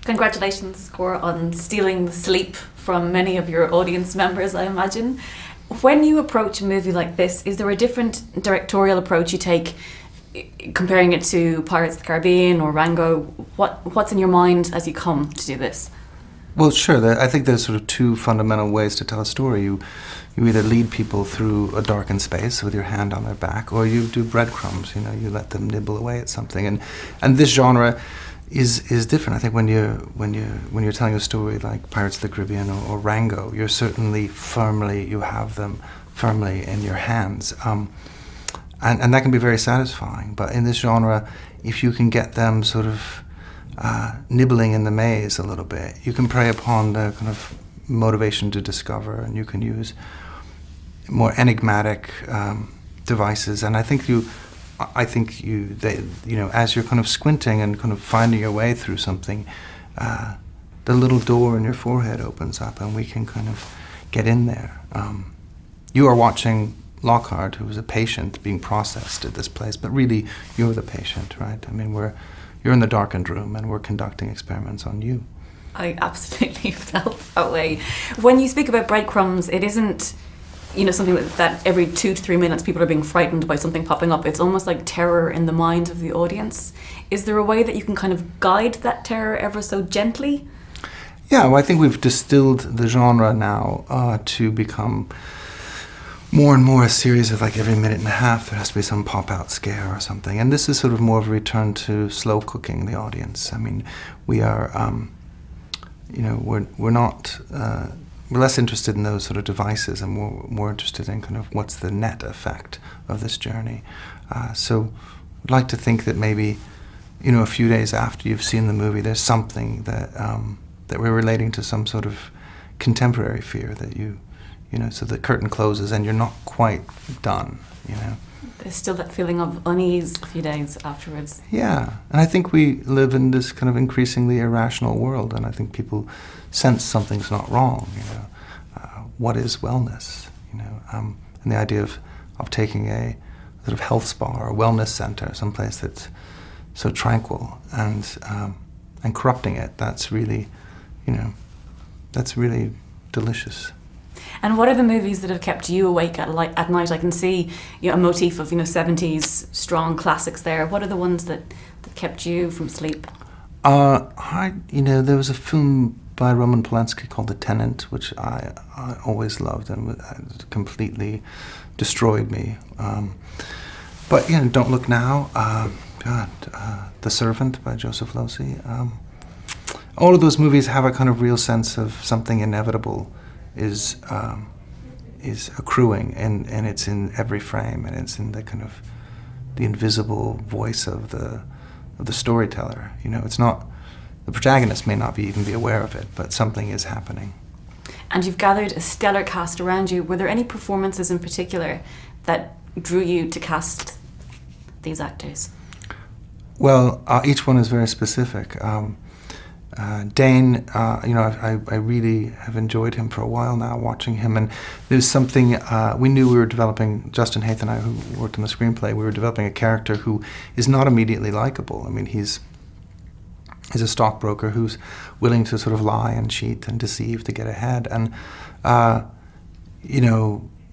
Congratulations, Gore, on stealing the sleep from many of your audience members, I imagine. When you approach a movie like this, is there a different directorial approach you take, comparing it to Pirates of the Caribbean or Rango? What's in your mind as you come to do this? Well, sure. I think there's sort of two fundamental ways to tell a story. You either lead people through a darkened space with your hand on their back, or you do breadcrumbs. You let them nibble away at something. And this genre is different. I think when you're telling a story like Pirates of the Caribbean or Rango, you have them firmly in your hands, and that can be very satisfying. But in this genre, if you can get them sort of nibbling in the maze a little bit, you can prey upon the kind of motivation to discover, and you can use more enigmatic devices. And I think as you're kind of squinting and kind of finding your way through something, the little door in your forehead opens up, and we can kind of get in there. You are watching Lockhart, who was a patient being processed at this place, but really you're the patient, right? I mean, you're in the darkened room, and we're conducting experiments on you. I absolutely felt that way. When you speak about breadcrumbs, it isn't, something that every 2 to 3 minutes people are being frightened by something popping up. It's almost like terror in the mind of the audience. Is there a way that you can kind of guide that terror ever so gently? Yeah, well, I think we've distilled the genre now to become more and more a series of, like, every minute and a half there has to be some pop-out scare or something. And this is sort of more of a return to slow cooking the audience. I mean, we are, we're less interested in those sort of devices, and more interested in kind of what's the net effect of this journey. So I'd like to think that maybe, a few days after you've seen the movie, there's something that we're relating to some sort of contemporary fear that so the curtain closes and you're not quite done, There's still that feeling of unease a few days afterwards. Yeah, and I think we live in this kind of increasingly irrational world, and I think people sense something's not wrong, what is wellness, and the idea of taking a sort of health spa or a wellness center, someplace that's so tranquil, and corrupting it, that's really delicious. And what are the movies that have kept you awake at night? I can see a motif of 70s strong classics there. What are the ones that kept you from sleep? There was a film by Roman Polanski called The Tenant, which I always loved, and it completely destroyed me. But Don't Look Now, The Servant by Joseph Losey. All of those movies have a kind of real sense of something inevitable is accruing, and it's in every frame, and it's in the kind of the invisible voice of the storyteller. It's not, the protagonist may not even be aware of it, but something is happening. And you've gathered a stellar cast around you. Were there any performances in particular that drew you to cast these actors? Well, each one is very specific. Dane, I really have enjoyed him for a while now, watching him, and there's something, we knew we were developing, Justin Haith and I, who worked on the screenplay, we were developing a character who is not immediately likable. I mean, he's a stockbroker who's willing to sort of lie and cheat and deceive to get ahead, and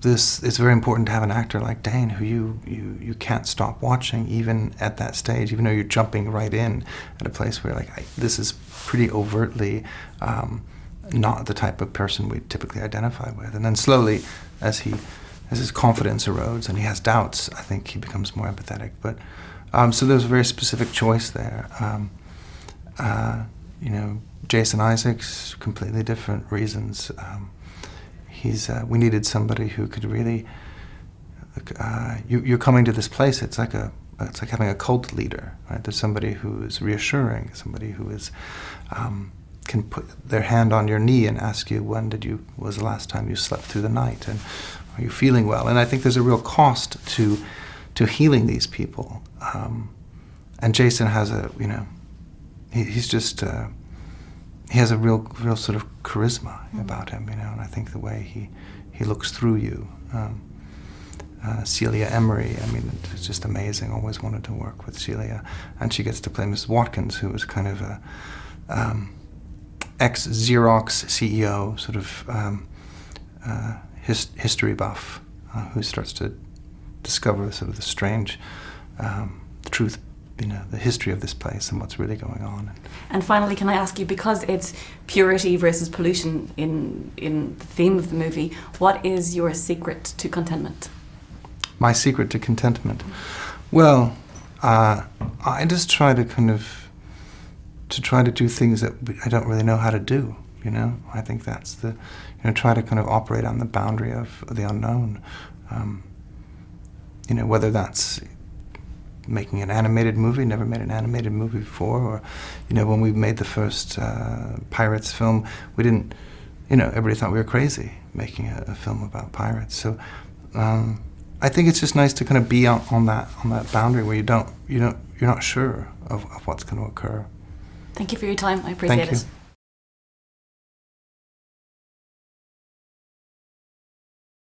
it's very important to have an actor like Dane who you can't stop watching, even at that stage, even though you're jumping right in at a place where this is pretty overtly not the type of person we typically identify with. And then slowly, as his confidence erodes and he has doubts, I think he becomes more empathetic. But so there's a very specific choice there. Jason Isaacs, completely different reasons. We needed somebody who could really. You're coming to this place. It's like having a cult leader, right? There's somebody who is reassuring, somebody who is can put their hand on your knee and ask you, was the last time you slept through the night, and are you feeling well? And I think there's a real cost to healing these people. And Jason has he's just. He has a real sort of charisma about him, and I think the way he looks through you. Celia Emery, it's just amazing. Always wanted to work with Celia, and she gets to play Mrs. Watkins, who is kind of ex-Xerox CEO, sort of history buff, who starts to discover sort of the strange truth, the history of this place and what's really going on. And finally, can I ask you, because it's purity versus pollution in the theme of the movie, what is your secret to contentment? My secret to contentment? Well, I just try to do things that I don't really know how to do. I think that's try to kind of operate on the boundary of the unknown. Whether that's making an animated movie, never made an animated movie before, or, when we made the first Pirates film, we didn't, everybody thought we were crazy making a film about pirates. So I think it's just nice to kind of be on that boundary where you're not sure of what's going to occur. Thank you for your time. I appreciate it. Thank you.